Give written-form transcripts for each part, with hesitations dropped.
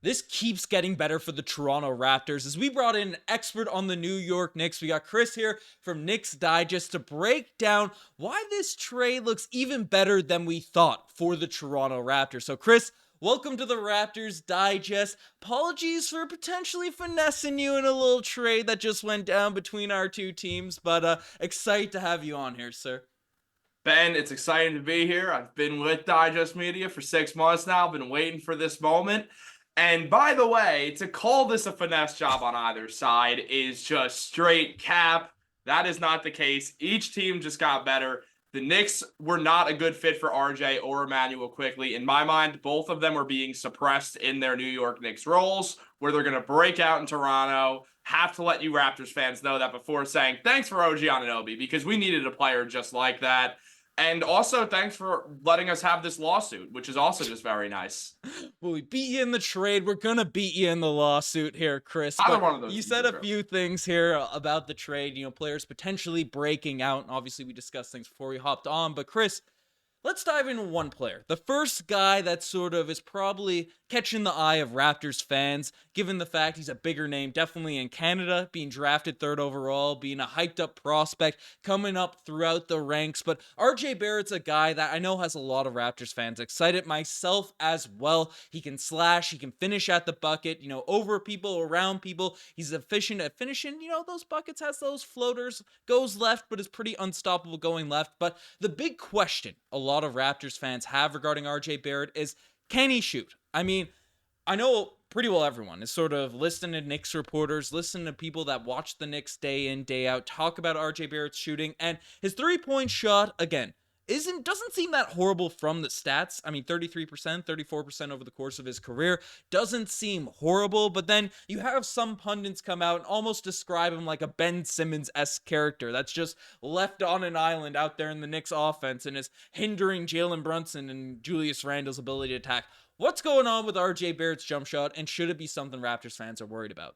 This keeps getting better for the Toronto Raptors as we brought in an expert on the New York Knicks. We got Chris here from Knicks Digest to break down why this trade looks even better than we thought for the Toronto Raptors. So Chris, welcome to the Raptors Digest. Apologies for potentially finessing you in a little trade that just went down between our two teams, but excited to have you on here, sir. Ben, it's exciting to be here. I've been with Digest Media for 6 months now. Been waiting for this moment. And by the way, to call this a finesse job on either side is just straight cap. That is not the case. Each team just got better. The Knicks were not a good fit for RJ or Immanuel Quickley. In my mind, both of them were being suppressed in their New York Knicks roles, where they're going to break out in Toronto. Have to let you Raptors fans know that before saying thanks for OG Anunoby, because we needed a player just like that. And also, thanks for letting us have this lawsuit, which is also just very nice. Well, we beat you in the trade. We're gonna beat you in the lawsuit here, Chris. Either But one of those you things said are a true. few things here about the trade. Players potentially breaking out. And obviously, we discussed things before we hopped on. But Chris, let's dive into one player. The first guy that sort of is probably catching the eye of Raptors fans, given the fact he's a bigger name, definitely in Canada, being drafted third overall, being a hyped up prospect, coming up throughout the ranks. But RJ Barrett's a guy that I know has a lot of Raptors fans excited, myself as well. He can slash, he can finish at the bucket, over people, around people. He's efficient at finishing, those buckets, has those floaters, goes left, but is pretty unstoppable going left. But the big question a lot of Raptors fans have regarding RJ Barrett is, can he shoot? I mean, I know pretty well everyone is sort of listening to Knicks reporters, listening to people that watch the Knicks day in, day out, talk about RJ Barrett's shooting, and his three-point shot, again, doesn't seem that horrible from the stats. I mean, 33%, 34% over the course of his career doesn't seem horrible, but then you have some pundits come out and almost describe him like a Ben Simmons-esque character that's just left on an island out there in the Knicks offense and is hindering Jalen Brunson and Julius Randle's ability to attack. What's going on with RJ Barrett's jump shot, and should it be something Raptors fans are worried about?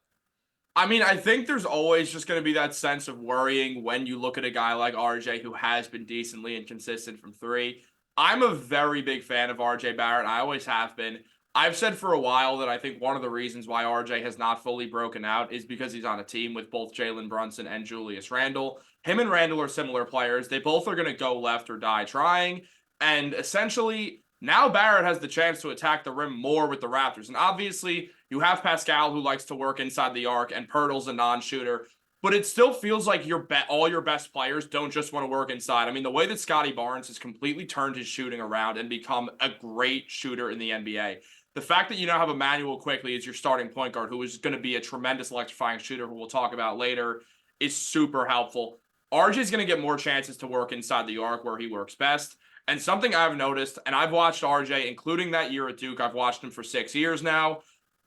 I mean, I think there's always just going to be that sense of worrying when you look at a guy like RJ who has been decently inconsistent from three. I'm a very big fan of RJ Barrett. I always have been. I've said for a while that I think one of the reasons why RJ has not fully broken out is because he's on a team with both Jalen Brunson and Julius Randle. Him and Randle are similar players. They both are going to go left or die trying. And essentially, now Barrett has the chance to attack the rim more with the Raptors. And obviously, you have Pascal, who likes to work inside the arc, and Pirtle's a non-shooter. But it still feels like all your best players don't just want to work inside. I mean, the way that Scotty Barnes has completely turned his shooting around and become a great shooter in the NBA. The fact that you now have Immanuel Quickley as your starting point guard, who is going to be a tremendous electrifying shooter, who we'll talk about later, is super helpful. RJ is going to get more chances to work inside the arc where he works best. And something I've noticed, and I've watched RJ, including that year at Duke, I've watched him for 6 years now.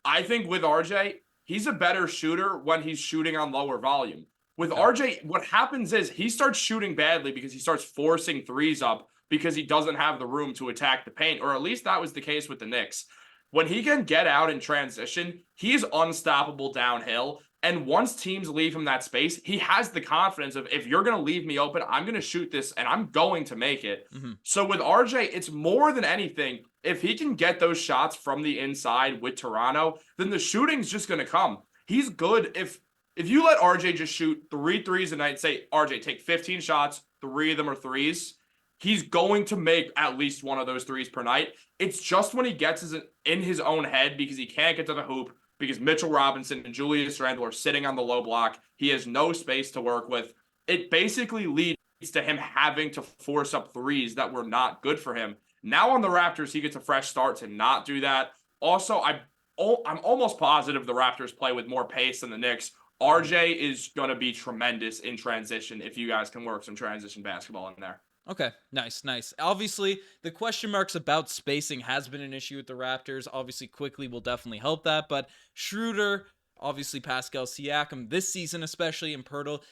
I think with RJ, he's a better shooter when he's shooting on lower volume. With RJ, what happens is he starts shooting badly because he starts forcing threes up because he doesn't have the room to attack the paint, or at least that was the case with the Knicks. When he can get out in transition, he's unstoppable downhill. And once teams leave him that space, he has the confidence of, if you're going to leave me open, I'm going to shoot this and I'm going to make it. Mm-hmm. So with RJ, it's more than anything, if he can get those shots from the inside with Toronto, then the shooting's just going to come. He's good. If you let RJ just shoot 3 threes a night, say, RJ, take 15 shots, 3 of them are threes, he's going to make at least one of those threes per night. It's just when he gets in his own head because he can't get to the hoop, because Mitchell Robinson and Julius Randle are sitting on the low block. He has no space to work with. It basically leads to him having to force up threes that were not good for him. Now on the Raptors, he gets a fresh start to not do that. Also, I'm almost positive the Raptors play with more pace than the Knicks. RJ is going to be tremendous in transition if you guys can work some transition basketball in there. Okay, nice. Obviously, the question marks about spacing has been an issue with the Raptors. Obviously, Quickley will definitely help that, but Schroeder, obviously Pascal Siakam this season especially, and Pirtle,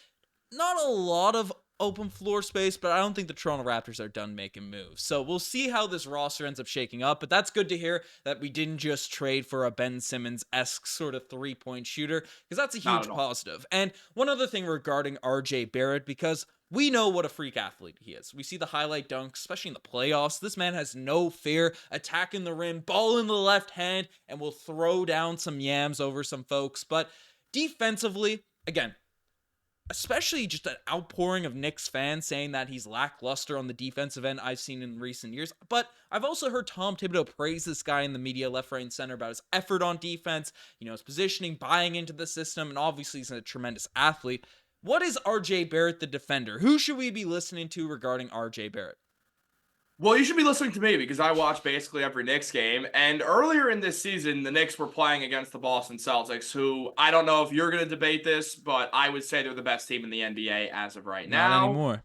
not a lot of open floor space, but I don't think the Toronto Raptors are done making moves. So we'll see how this roster ends up shaking up, but that's good to hear that we didn't just trade for a Ben Simmons-esque sort of three-point shooter, because that's a huge positive. And one other thing regarding RJ Barrett, because We know what a freak athlete he is. We see the highlight dunks, especially in the playoffs. This man has no fear, attacking the rim, ball in the left hand, and will throw down some yams over some folks. But defensively, again, especially just an outpouring of Knicks fans saying that he's lackluster on the defensive end I've seen in recent years. But I've also heard Tom Thibodeau praise this guy in the media left, right, and center about his effort on defense, his positioning, buying into the system, and obviously he's a tremendous athlete. What is RJ Barrett, the defender? Who should we be listening to regarding RJ Barrett? Well, you should be listening to me because I watch basically every Knicks game. And earlier in this season, the Knicks were playing against the Boston Celtics, who I don't know if you're going to debate this, but I would say they're the best team in the NBA as of right now. Not anymore.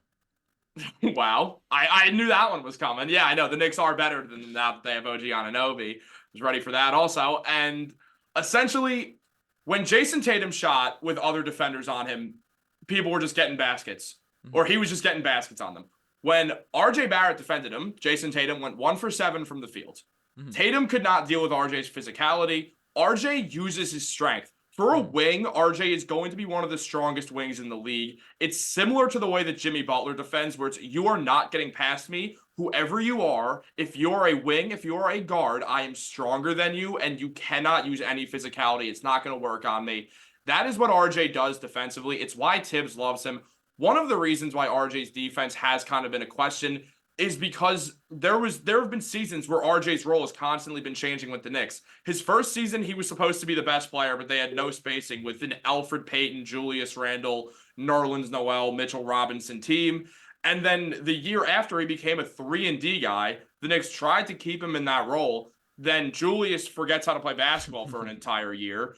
Wow. I knew that one was coming. Yeah, I know. The Knicks are better than now that they have OG Anunoby. I was ready for that also. And essentially, when Jason Tatum shot with other defenders on him, people were just getting baskets. Or he was just getting baskets on them. When RJ Barrett defended him, Jason Tatum went 1 for 7 from the field. Tatum could not deal with RJ's physicality. RJ uses his strength. For a wing, RJ is going to be one of the strongest wings in the league. It's similar to the way that Jimmy Butler defends, where it's, you are not getting past me. Whoever you are, if you're a wing, if you're a guard, I am stronger than you, and you cannot use any physicality. It's not going to work on me. That is what RJ does defensively. It's why Tibbs loves him. One of the reasons why RJ's defense has kind of been a question is because there have been seasons where RJ's role has constantly been changing with the Knicks. His first season, he was supposed to be the best player, but they had no spacing with an Alfred Payton, Julius Randle, Nerlens Noel, Mitchell Robinson team. And then the year after he became a 3-and-D guy, the Knicks tried to keep him in that role. Then Julius forgets how to play basketball for an entire year.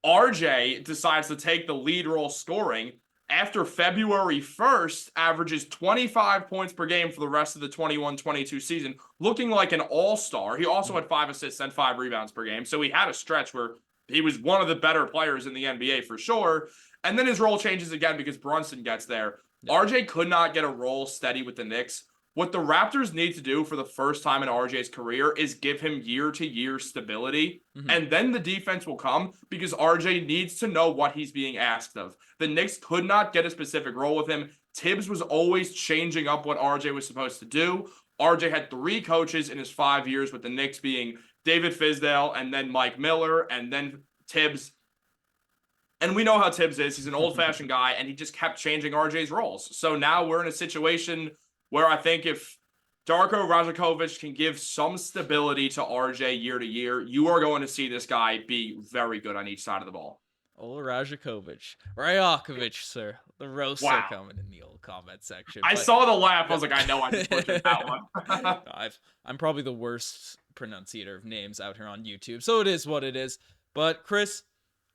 RJ decides to take the lead role scoring. After February 1st, averages 25 points per game for the rest of the 21-22 season, looking like an all-star. He also had 5 assists and 5 rebounds per game, so he had a stretch where he was one of the better players in the NBA for sure. And then his role changes again because Brunson gets there. RJ could not get a role steady with the Knicks. What the Raptors need to do for the first time in RJ's career is give him year-to-year stability, and then the defense will come because RJ needs to know what he's being asked of. The Knicks could not get a specific role with him. Tibbs was always changing up what RJ was supposed to do. RJ had 3 coaches in his 5 years with the Knicks, being David Fizdale and then Mike Miller and then Tibbs. And we know how Tibbs is. He's an old-fashioned guy, and he just kept changing RJ's roles. So now we're in a situation where I think if Darko Rajakovic can give some stability to RJ year to year, you are going to see this guy be very good on each side of the ball. Old Rajakovic. Rajakovic, sir. The roasts are coming in the old comment section. I saw the laugh. I was like, I know I just butchered that one. I'm probably the worst pronunciator of names out here on YouTube, so it is what it is. But Chris,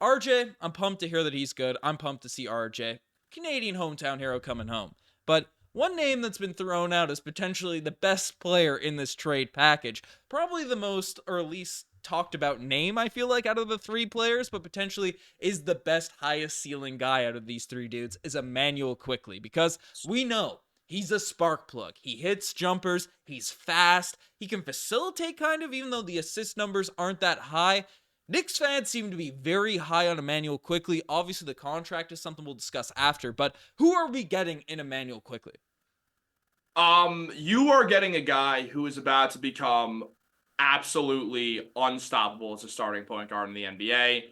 RJ, I'm pumped to hear that he's good. I'm pumped to see RJ. Canadian hometown hero coming home. But one name that's been thrown out as potentially the best player in this trade package, probably the most or least talked about name, I feel like, out of the 3 players, but potentially is the best, highest ceiling guy out of these 3 dudes, is Immanuel Quickley, because we know he's a spark plug. He hits jumpers, he's fast, he can facilitate kind of, even though the assist numbers aren't that high. Knicks fans seem to be very high on Immanuel Quickley. Obviously, the contract is something we'll discuss after, but who are we getting in Immanuel Quickley? You are getting a guy who is about to become absolutely unstoppable as a starting point guard in the NBA.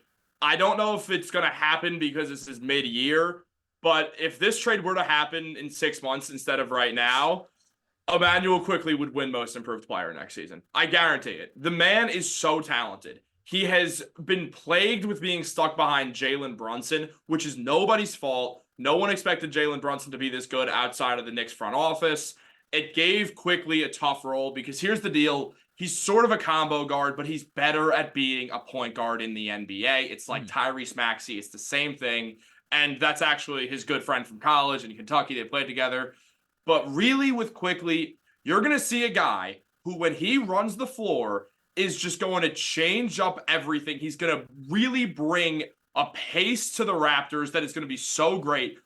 I don't know if it's going to happen because this is mid-year, but if this trade were to happen in 6 months instead of right now, Immanuel Quickley would win Most Improved Player next season. I guarantee it. The man is so talented. He has been plagued with being stuck behind Jalen Brunson, which is nobody's fault. No one expected Jalen Brunson to be this good outside of the Knicks front office. It gave Quickley a tough role because here's the deal. He's sort of a combo guard, but he's better at being a point guard in the NBA. It's like Tyrese Maxey. It's the same thing. And that's actually his good friend from college in Kentucky. They played together. But really with Quickley, you're going to see a guy who, when he runs the floor, is just going to change up everything. He's going to really bring a pace to the Raptors that is going to be so great.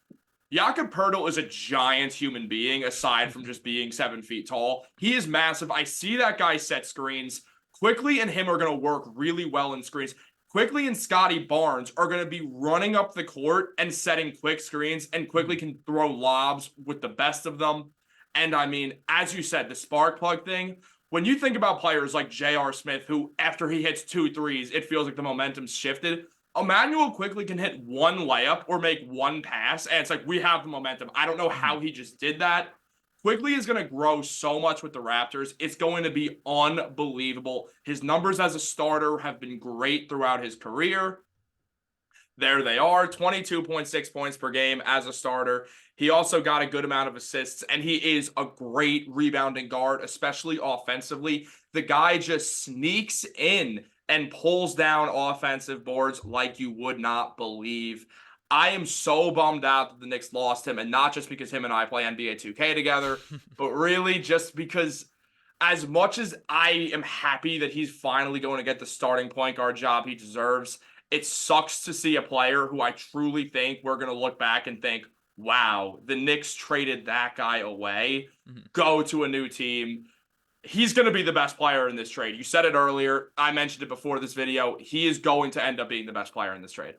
Jakob Poeltl is a giant human being, aside from just being 7 feet tall. He is massive. I see that guy set screens. Quickley and him are going to work really well in screens. Quickley and Scotty Barnes are going to be running up the court and setting quick screens, and Quickley can throw lobs with the best of them. And I mean, as you said, the spark plug thing, when you think about players like J.R. Smith, who after he hits 2 threes, it feels like the momentum's shifted. Immanuel Quickley can hit one layup or make one pass, and it's like, we have the momentum. I don't know how he just did that. Quickley is going to grow so much with the Raptors. It's going to be unbelievable. His numbers as a starter have been great throughout his career. There they are, 22.6 points per game as a starter. He also got a good amount of assists, and he is a great rebounding guard, especially offensively. The guy just sneaks in and pulls down offensive boards like you would not believe. I am so bummed out that the Knicks lost him, and not just because him and I play NBA 2K together, but really just because as much as I am happy that he's finally going to get the starting point guard job he deserves, it sucks to see a player who I truly think we're going to look back and think, wow, the Knicks traded that guy away, go to a new team. He's going to be the best player in this trade. You said it earlier. I mentioned it before this video. He is going to end up being the best player in this trade.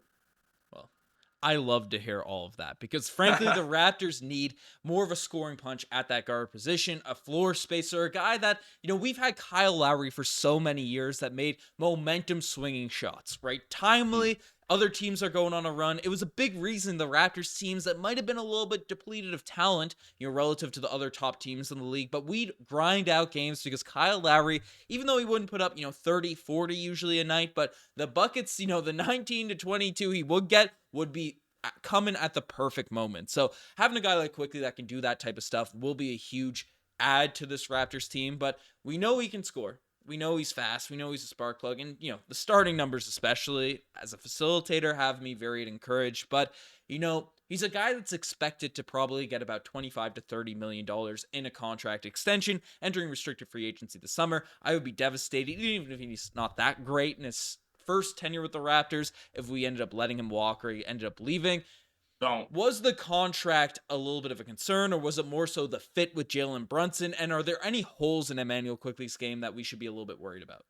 I love to hear all of that because, frankly, the Raptors need more of a scoring punch at that guard position, a floor spacer, a guy that, we've had Kyle Lowry for so many years that made momentum swinging shots, right? Timely. Other teams are going on a run. It was a big reason the Raptors teams that might have been a little bit depleted of talent, relative to the other top teams in the league, but we'd grind out games because Kyle Lowry, even though he wouldn't put up, 30, 40 usually a night, but the buckets, the 19 to 22 he would get would be coming at the perfect moment. So having a guy like Quickley that can do that type of stuff will be a huge add to this Raptors team, but we know he can score. We know he's fast. We know he's a spark plug. And, the starting numbers, especially as a facilitator, have me very encouraged. But, he's a guy that's expected to probably get about $25 to $30 million in a contract extension entering restricted free agency this summer. I would be devastated, even if he's not that great in his first tenure with the Raptors, if we ended up letting him walk or he ended up leaving. Was the contract a little bit of a concern, or was it more so the fit with Jalen Brunson? And are there any holes in Immanuel Quickley's game that we should be a little bit worried about?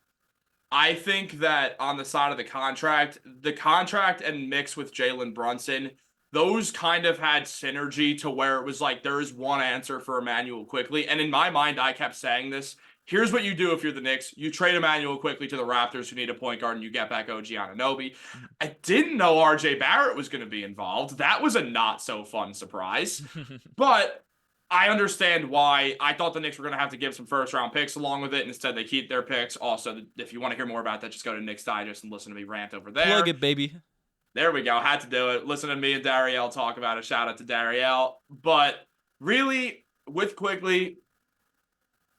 I think that on the side of the contract and mix with Jalen Brunson, those kind of had synergy to where it was like there is one answer for Immanuel Quickley. And in my mind, I kept saying this. Here's what you do if you're the Knicks. You trade Immanuel Quickley to the Raptors who need a point guard, and you get back OG Anunoby. I didn't know RJ Barrett was going to be involved. That was a not so fun surprise. But I understand why. I thought the Knicks were going to have to give some first round picks along with it. Instead, they keep their picks. Also, if you want to hear more about that, just go to Knicks Digest and listen to me rant over there. Plug it, baby. There we go. Had to do it. Listen to me and Darielle talk about it. Shout out to Darielle. But really, with Quickley,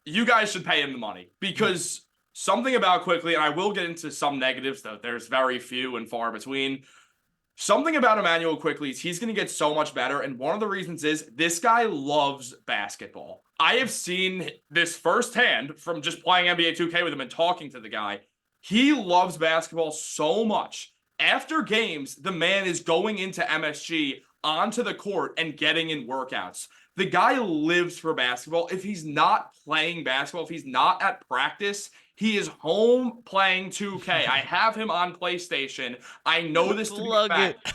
you guys should pay him the money because something about Quickley, and I will get into some negatives, though there's very few and far between. Something about Immanuel Quickley is he's going to get so much better, and one of the reasons is this guy loves basketball. I have seen this firsthand from just playing NBA 2K with him and talking to the guy. He loves basketball so much. After games, the man is going into MSG onto the court and getting in workouts. The guy lives for basketball. If he's not playing basketball, if he's not at practice, he is home playing 2K. I have him on PlayStation. I know this to be a fact.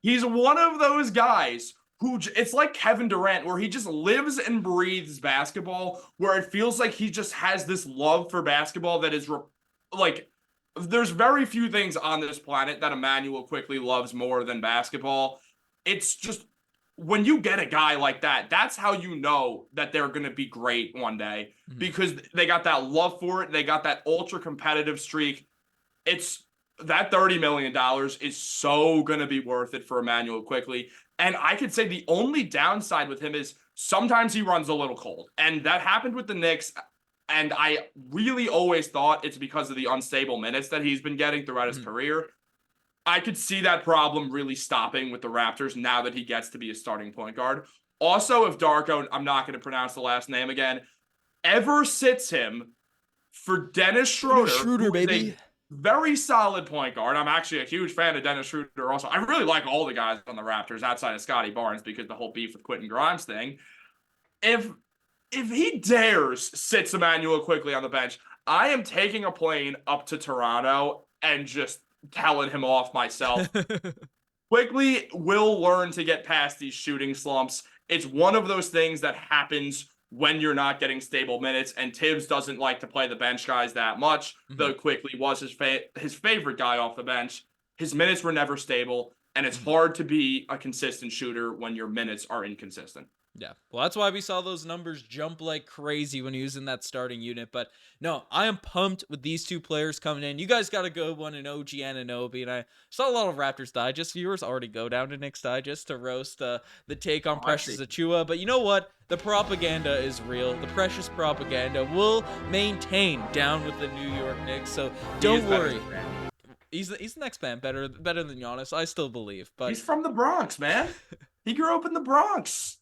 He's one of those guys who, it's like Kevin Durant, where he just lives and breathes basketball, where it feels like he just has this love for basketball that is there's very few things on this planet that Immanuel Quickley loves more than basketball. It's just, when you get a guy like that, that's how you know that they're going to be great one day because they got that love for it. They got that ultra competitive streak. It's that $30 million is so going to be worth it for Immanuel Quickley. And I could say the only downside with him is sometimes he runs a little cold, and that happened with the Knicks. And I really always thought it's because of the unstable minutes that he's been getting throughout his career. I could see that problem really stopping with the Raptors now that he gets to be a starting point guard. Also, if Darko, I'm not going to pronounce the last name again, ever sits him for Dennis Schroeder, baby. Very solid point guard. I'm actually a huge fan of Dennis Schroeder also. I really like all the guys on the Raptors outside of Scotty Barnes because the whole beef with Quentin Grimes thing. If he dares sits Immanuel Quickley on the bench, I am taking a plane up to Toronto and just telling him off myself. Quickley will learn to get past these shooting slumps. It's one of those things that happens when you're not getting stable minutes, and Tibbs doesn't like to play the bench guys that much, though Quickley was his favorite guy off the bench. His minutes were never stable, and it's hard to be a consistent shooter when your minutes are inconsistent. Yeah, well, that's why we saw those numbers jump like crazy when he was in that starting unit. But no, I am pumped with these two players coming in. You guys got a good one in OG Anunoby, and I saw a lot of Raptors Digest viewers already go down to Knicks Digest to roast the take on Precious Achiuwa. But you know what? The propaganda is real. The Precious propaganda will maintain down with the New York Knicks. So don't worry. He's the next man, better than Giannis, I still believe. But he's from the Bronx, man. He grew up in the Bronx.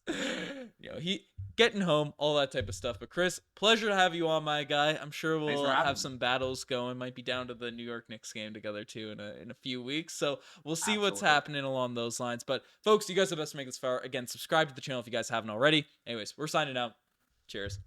He getting home, all that type of stuff. But Chris, pleasure to have you on, my guy. I'm sure we'll have some battles going. Might be down to the New York Knicks game together too in a few weeks. So we'll see what's happening along those lines. But folks, you guys are best to make this far. Again, subscribe to the channel if you guys haven't already. Anyways, we're signing out. Cheers.